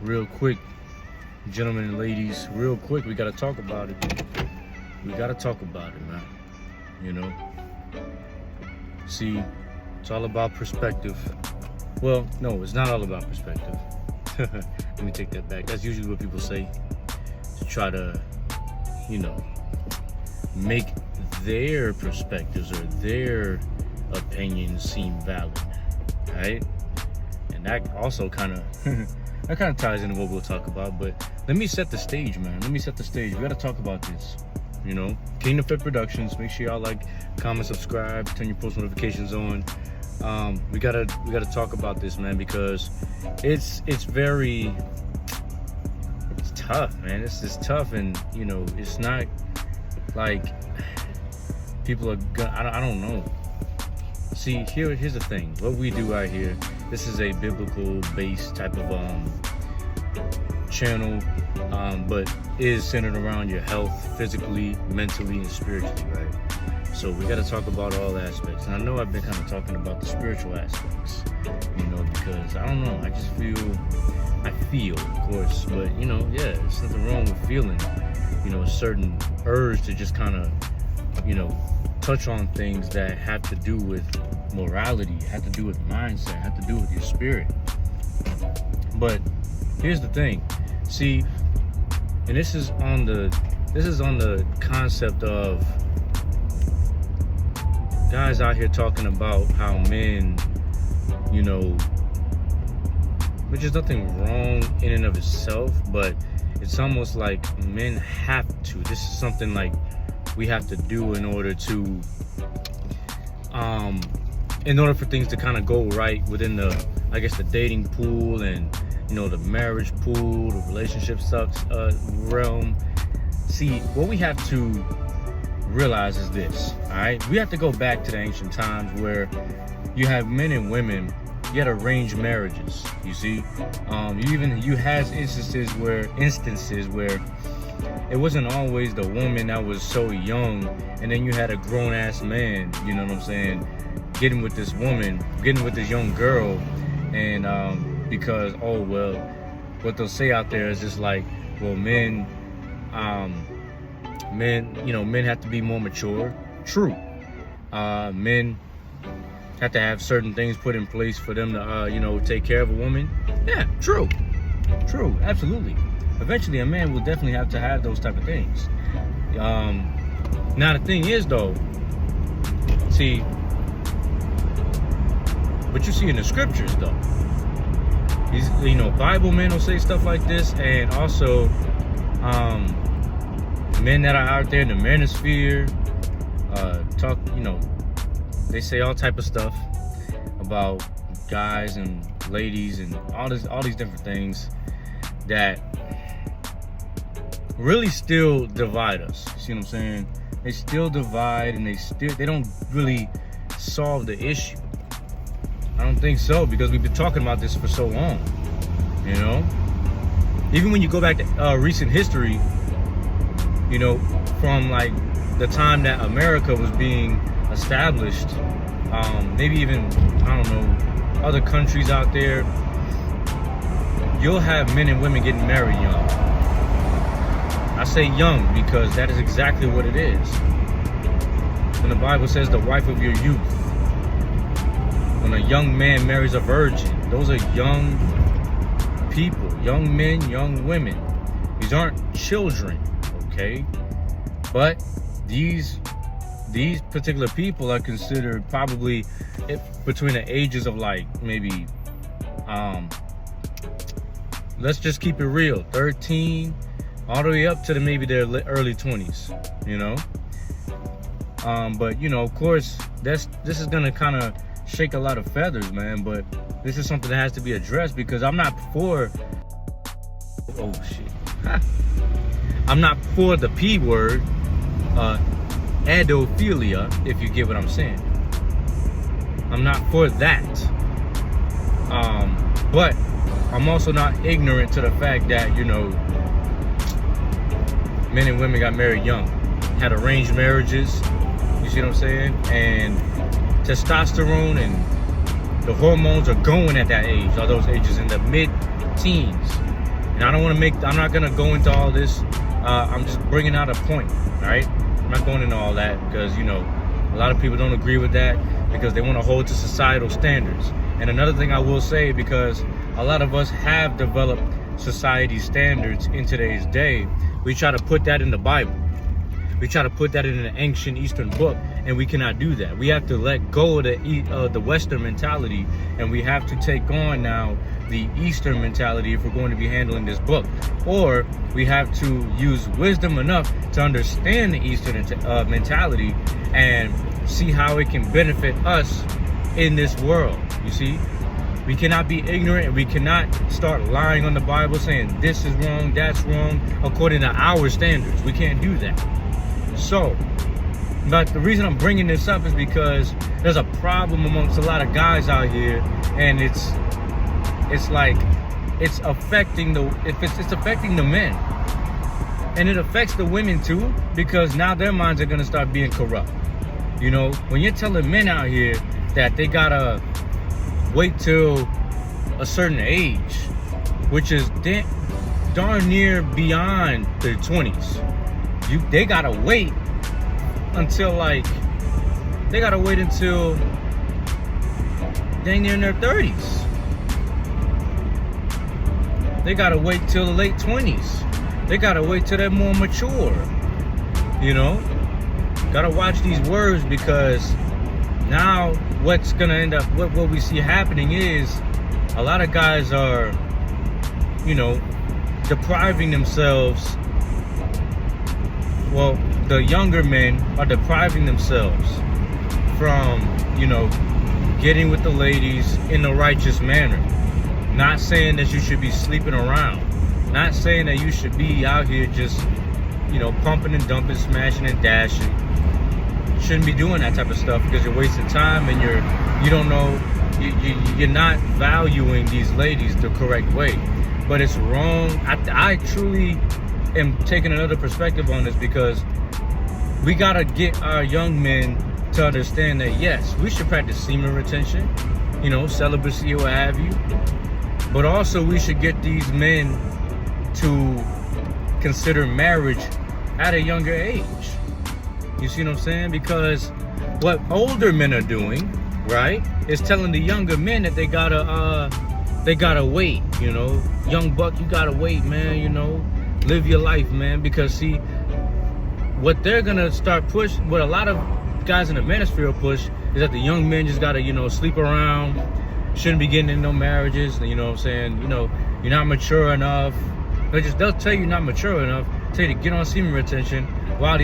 real quick, gentlemen and ladies, real quick, we gotta talk about it. We gotta talk about it, man. You know? See, it's all about perspective. Well, no, it's not all about perspective. Let me take that back. That's usually what people say to try to, you know, make their perspectives or their opinions seem valid, right? And that also kind of ties into what we'll talk about. But let me set the stage, man. Let me set the stage. We gotta talk about this. You know, Kingdom Fit Productions. Make sure y'all like, comment, subscribe, turn your post notifications on. We gotta talk about this, man, because it's tough, man. It's just tough, and you know, it's not like people are gonna, I don't know. See, here's the thing. What we do out here, this is a biblical based type of channel, but is centered around your health, physically, mentally, and spiritually, right? So we got to talk about all aspects. And I know I've been kind of talking about the spiritual aspects, you know, because I don't know, I just feel, of course, but you know, yeah, there's nothing wrong with feeling, you know, a certain urge to just kind of, you know, touch on things that have to do with morality, have to do with mindset, have to do with your spirit. But here's the thing. See, and this is on the concept of guys out here talking about how men, you know, which is nothing wrong in and of itself, but it's almost like men have to. This is something like we have to do in order for things to kind of go right within the, I guess, the dating pool and, you know, the marriage pool, the relationship realm. See, what we have to realize is this, all right? We have to go back to the ancient times where you have men and women, you had arranged marriages, you see? You had instances where it wasn't always the woman that was so young, and then you had a grown-ass man, you know what I'm saying, getting with this young girl, and because, oh, well, what they'll say out there is just like, well, men, you know, men have to be more mature. True. Men have to have certain things put in place for them to, you know, take care of a woman. Yeah, true. True, absolutely. Eventually, a man will definitely have to have those type of things. Now, the thing is, though, see, what you see in the scriptures, though, is, you know, Bible men will say stuff like this, and also, men that are out there in the manosphere, talk, you know, they say all type of stuff about guys and ladies and all these different things that really still divide us. You see what I'm saying? They still divide, and they don't really solve the issue. I don't think so, because we've been talking about this for so long, you know? Even when you go back to recent history, you know, from like the time that America was being established, maybe even, I don't know, other countries out there, you'll have men and women getting married young. I say young because that is exactly what it is. When the Bible says the wife of your youth, when a young man marries a virgin, those are young people, young men, young women. These aren't children, okay? But these particular people are considered probably between the ages of like maybe, let's just keep it real, 13 all the way up to maybe their early 20s, you know? But, you know, of course, this is gonna kind of shake a lot of feathers, man, but this is something that has to be addressed, because I'm not for, oh shit, I'm not for the P word, pedophilia, if you get what I'm saying. I'm not for that. But I'm also not ignorant to the fact that, you know, men and women got married young, had arranged marriages, you see what I'm saying? And testosterone and the hormones are going at that age, or those ages in the mid-teens. And I'm not going to go into all this. I'm just bringing out a point, all right? I'm not going into all that because, a lot of people don't agree with that because they want to hold to societal standards. And another thing I will say, because a lot of us have developed society standards in today's day, we try to put that in the Bible. We try to put that in an ancient Eastern book, and we cannot do that. We have to let go of the Western mentality, and we have to take on now the Eastern mentality if we're going to be handling this book. Or we have to use wisdom enough to understand the Eastern mentality and see how it can benefit us in this world. You see? We cannot be ignorant, and we cannot start lying on the Bible saying this is wrong, that's wrong, according to our standards. We can't do that. So, but the reason I'm bringing this up is because there's a problem amongst a lot of guys out here, and it's affecting the men, and it affects the women too, because now their minds are gonna start being corrupt. When you're telling men out here that they gotta wait till a certain age, which is darn near beyond their 20s. They gotta wait until dang near in their 30s. They gotta wait till the late 20s. They gotta wait till they're more mature. Gotta watch these words, because now what's gonna end up, what we see happening is a lot of guys are, depriving themselves. Well, the younger men are depriving themselves from, getting with the ladies in the righteous manner. Not saying that you should be sleeping around. Not saying that you should be out here just, pumping and dumping, smashing and dashing. Shouldn't be doing that type of stuff, because you're wasting time, and you're not valuing these ladies the correct way. But it's wrong. I truly am taking another perspective on this, because we gotta get our young men to understand that yes, we should practice semen retention, celibacy or what have you, but also we should get these men to consider marriage at a younger age. You see what I'm saying? Because what older men are doing, right, is telling the younger men that they gotta wait. Young buck, you gotta wait, man. Live your life, man. Because see, what they're gonna start what a lot of guys in the manosphere push is that the young men just gotta, sleep around, shouldn't be getting in no marriages. You know what I'm saying? You're not mature enough. They'll tell you you're not mature enough, tell you to get on semen retention, while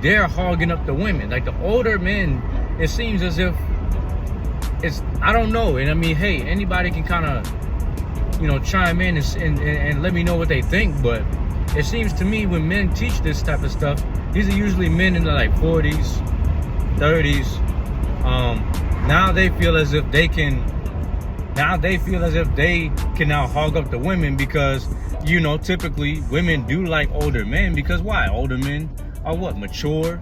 they're hogging up the women. Like the older men, it seems as if I don't know. And hey, anybody can kind of, chime in and let me know what they think. But it seems to me when men teach this type of stuff, these are usually men in the 40s, 30s. Now they feel as if they can now hog up the women, because typically women do like older men, because why? Older men are what? Mature.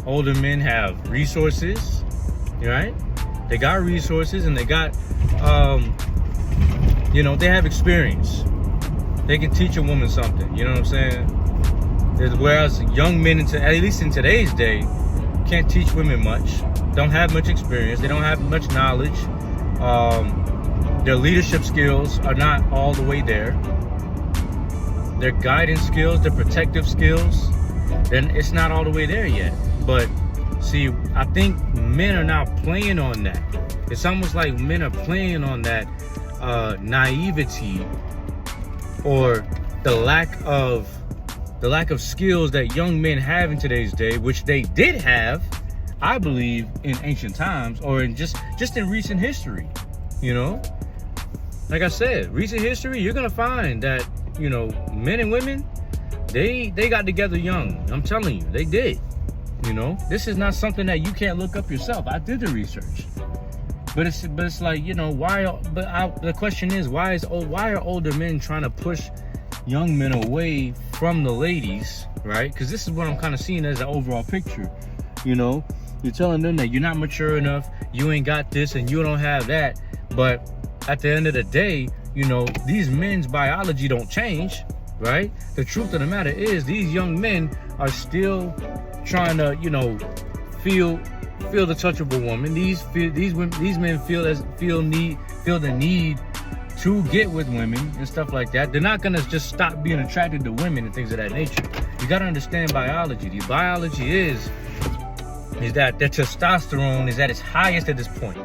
Older men have resources, right? They got resources, and they got they have experience. They can teach a woman something, you know what I'm saying? Whereas young men, at least in today's day, can't teach women much, don't have much experience, they don't have much knowledge. Their leadership skills are not all the way there. Their guidance skills, their protective skills, then it's not all the way there yet. But see, I think men are now playing on that. It's almost like men are playing on that naivety, or the lack of skills that young men have in today's day, which they did have, I believe, in ancient times, or in just in recent history. Like I said, recent history, you're gonna find that men and women, they got together young. I'm telling you, they did. This is not something that you can't look up yourself. I did the research, but it's like, why? But the question is, why are older men trying to push young men away from the ladies, right? Because this is what I'm kind of seeing as an overall picture. You're telling them that you're not mature enough, you ain't got this, and you don't have that. But at the end of the day, you know, these men's biology don't change, right? The truth of the matter is these young men are still trying to, you know, feel the touch of a woman. These men feel the need to get with women and stuff like that. They're not gonna just stop being attracted to women and things of that nature. You gotta understand biology. The biology is that their testosterone is at its highest at this point,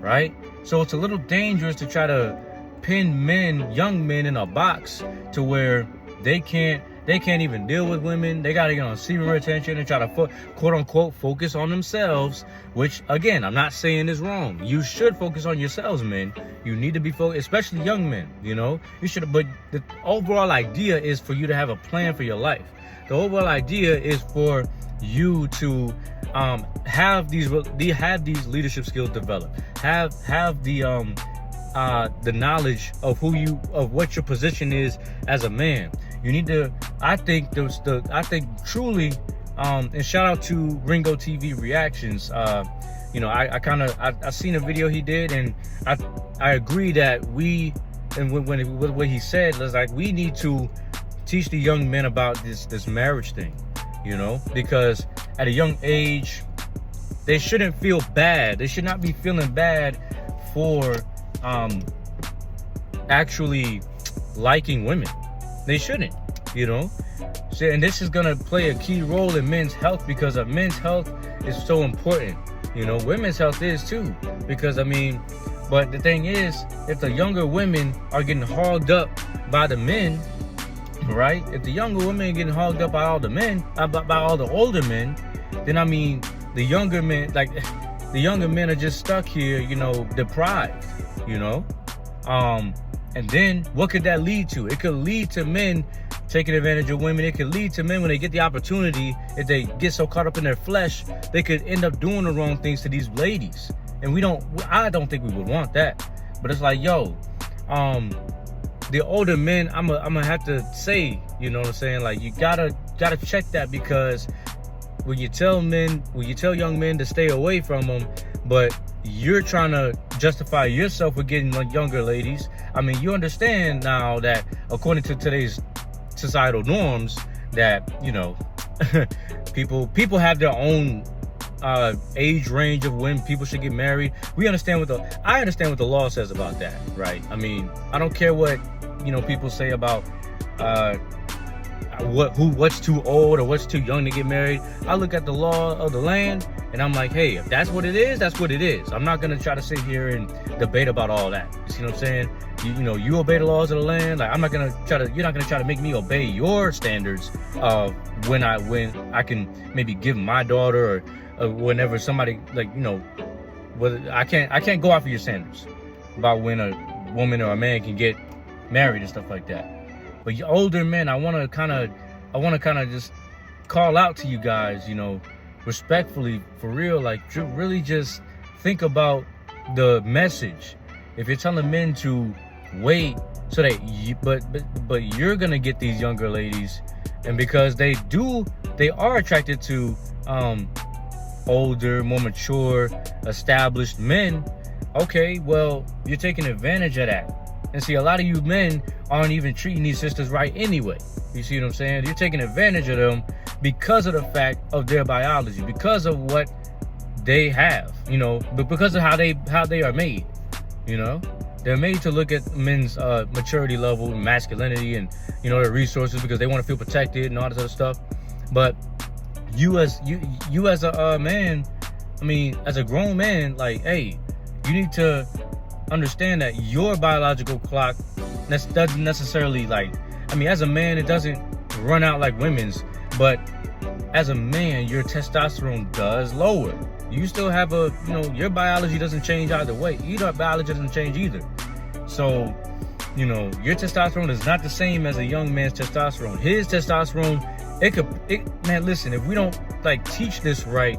right? So it's a little dangerous to try to pin young men in a box to where they can't even deal with women. They gotta get on receiver attention and try to quote unquote focus on themselves, which again, I'm not saying is wrong. You should focus on yourselves, men. You need to be focused, especially young men, you know. You should, but the overall idea is for you to have a plan for your life. The overall idea is for you to have these leadership skills developed. Have the knowledge of what your position is as a man. You need to. I think truly, and shout out to Ringo TV Reactions. You know, I seen a video he did, and I agree that what he said was like, we need to teach the young men about this marriage thing, you know, because at a young age they shouldn't feel bad. They should not be feeling bad for actually liking women. They shouldn't, you know. So, and this is gonna play a key role in men's health, because men's health is so important. You know, women's health is too, because I mean, but the thing is, if the younger women are getting hogged up by the men, right? If the younger women are getting hogged up by all the men, by all the older men, then I mean, the younger men are just stuck here, you know, deprived, you know. And then what could that lead to? It could lead to men taking advantage of women. It could lead to men, when they get the opportunity, if they get so caught up in their flesh, they could end up doing the wrong things to these ladies. And I don't think we would want that. But it's like, yo, the older men, I'm gonna have to say, you know what I'm saying? Like, you gotta check that, because when you tell young men to stay away from them, but you're trying to justify yourself with getting younger ladies. I mean, you understand now that according to today's societal norms, that, you know, people have their own age range of when people should get married. I understand what the law says about that, right? I mean, I don't care what, you know, people say about what's too old or what's too young to get married. I look at the law of the land, and I'm like, hey, if that's what it is, that's what it is. I'm not gonna try to sit here and debate about all that. You see what I'm saying? You know, you obey the laws of the land. Like, you're not gonna try to make me obey your standards of when I can maybe give my daughter, or whenever somebody, like, you know, whether I can't go off of your standards about when a woman or a man can get married and stuff like that. But you older men, I want to kind of just call out to you guys, you know, respectfully, for real, like, really just think about the message. If you're telling men to wait so that but you're gonna get these younger ladies, and because they are attracted to older, more mature, established men, okay, well, you're taking advantage of that. And see, a lot of you men aren't even treating these sisters right anyway. You see what I'm saying? You're taking advantage of them because of the fact of their biology, because of what they have, you know, but because of how they are made, you know. They're made to look at men's maturity level, masculinity, and, you know, their resources, because they want to feel protected and all this other stuff. But you as a man, I mean, as a grown man, like, hey, you need to understand that your biological clock doesn't necessarily, like, I mean, as a man, it doesn't run out like women's, but as a man, your testosterone does lower. You still have you know, your biology doesn't change either way. Your biology doesn't change either. So, you know, your testosterone is not the same as a young man's testosterone. His testosterone, man, listen, if we don't, like, teach this right,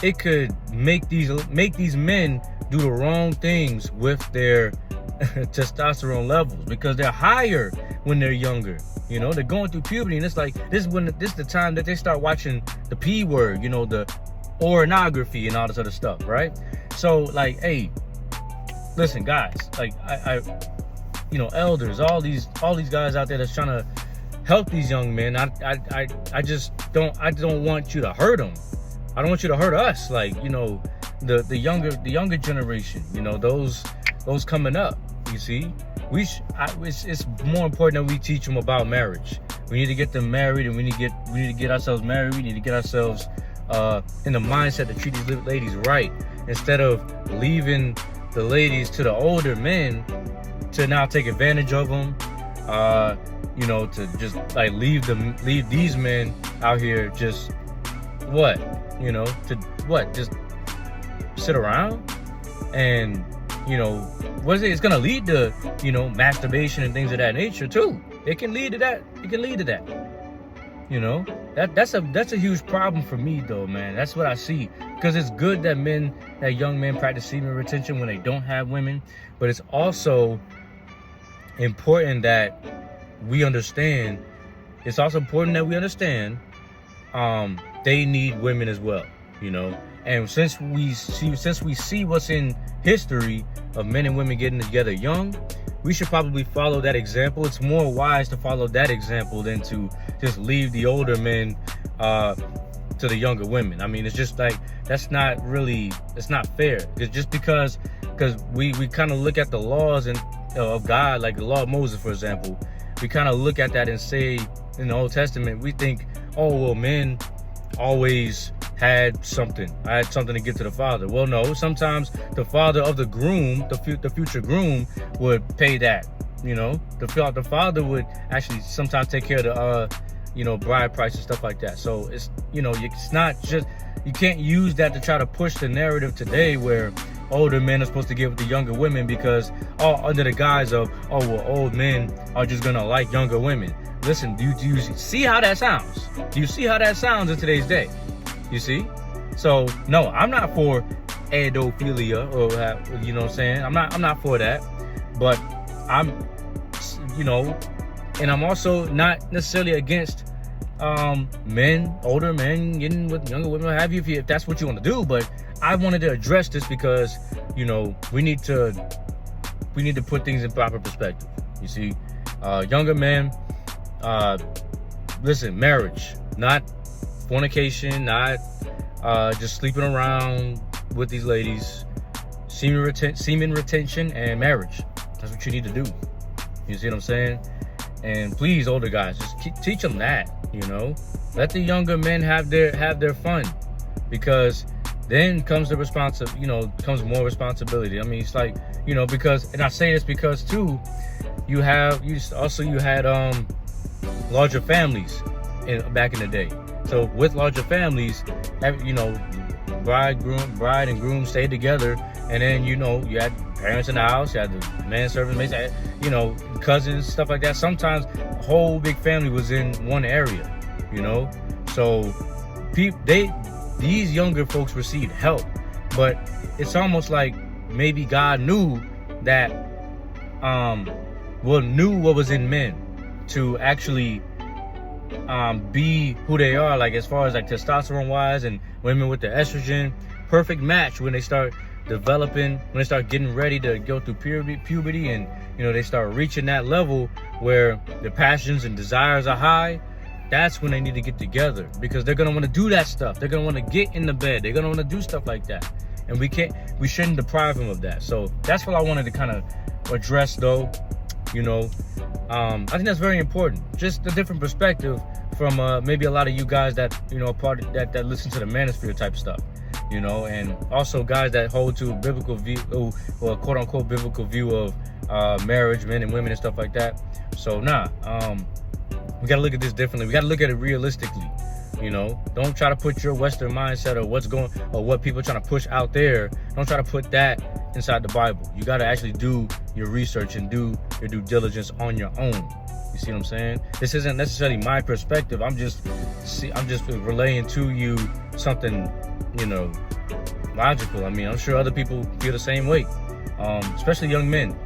it could make these men do the wrong things with their testosterone levels, because they're higher when they're younger. You know, they're going through puberty, and it's like, this is the time that they start watching the P word, you know, the pornography and all this other stuff, right? So, like, hey, listen, guys, like, elders, all these guys out there that's trying to help these young men. I just don't want you to hurt them. I don't want you to hurt us, like, the younger generation, those coming up. You see, it's more important that we teach them about marriage. We need to get them married, and we need to get ourselves married. We need to get ourselves in the mindset to treat these ladies right, instead of leaving the ladies to the older men to now take advantage of them. To just like leave these men out here just just sit around, and what is it? It's gonna lead to masturbation and things of that nature too. It can lead to that. That's a huge problem for me though, man. That's what I see. Because it's good that young men practice semen retention when they don't have women, but it's also important that we understand. It's also important that we understand they need women as well, And since we see what's in history of men and women getting together young, we should probably follow that example. It's more wise to follow that example than to just leave the older men to the younger women. I mean, it's just like, it's not fair. It's just because we kind of look at the laws of God, like the law of Moses, for example. We kind of look at that and say, in the Old Testament, we think, oh, well, men always had something to give to the father. Well, no, sometimes the father of the groom, the future groom, would pay that. The father would actually sometimes take care of the bride price and stuff like that. So it's it's not just, you can't use that to try to push the narrative today where older men are supposed to give the younger women, because under the guise of, old men are just gonna like younger women. Listen, do you see how that sounds? Do you see how that sounds in today's day? You see? So no, I'm not for edophilia, or what I'm saying. I'm not for that. But I'm and I'm also not necessarily against older men getting with younger women, what have you, if that's what you want to do. But I wanted to address this because we need to put things in proper perspective. You see, younger men, listen, marriage, not fornication, not just sleeping around with these ladies. Semen retention and marriage. That's what you need to do. You see what I'm saying? And please, older guys, just teach them that. Let the younger men have their fun, because then comes the comes more responsibility. I mean, it's like, because, and I say this because too, you had larger families back in the day. So with larger families, bride and groom stayed together, and then you had parents in the house, you had the manservant maids, cousins, stuff like that. Sometimes a whole big family was in one area, So these younger folks received help, but it's almost like maybe God knew that, knew what was in men to actually be who they are, like as far as like testosterone wise, and women with the estrogen, perfect match when they start developing, when they start getting ready to go through puberty, and they start reaching that level where the passions and desires are high. That's when they need to get together, because they're gonna want to do that stuff. They're gonna want to get in the bed. They're gonna want to do stuff like that, and we shouldn't deprive them of that. So that's what I wanted to kind of address, though. I think that's very important. Just a different perspective from maybe a lot of you guys that part of that listen to the manosphere type stuff, and also guys that hold to a biblical view, or quote unquote biblical view of marriage, men and women and stuff like that. So we got to look at this differently. We got to look at it realistically. Don't try to put your Western mindset or what people are trying to push out there. Don't try to put that inside the Bible. You got to actually do your research and do your due diligence on your own. You see what I'm saying? This isn't necessarily my perspective. I'm just relaying to you something, logical. I mean, I'm sure other people feel the same way. Especially young men.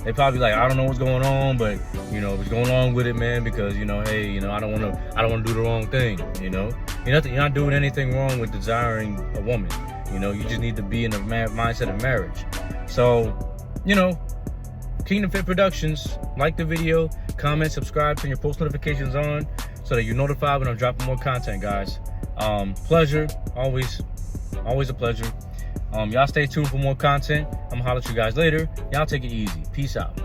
They probably like, I don't know what's going on, but it's going on with it, man, because hey, I don't want to do the wrong thing. You're not doing anything wrong with desiring a woman. You just need to be in the mindset of marriage. So Kingdom Fit Productions. Like the video, comment, subscribe, turn your post notifications on so that you're notified when I'm dropping more content, guys. Pleasure, always a pleasure. Y'all stay tuned for more content. I'm gonna holler at you guys later. Y'all take it easy. Peace out.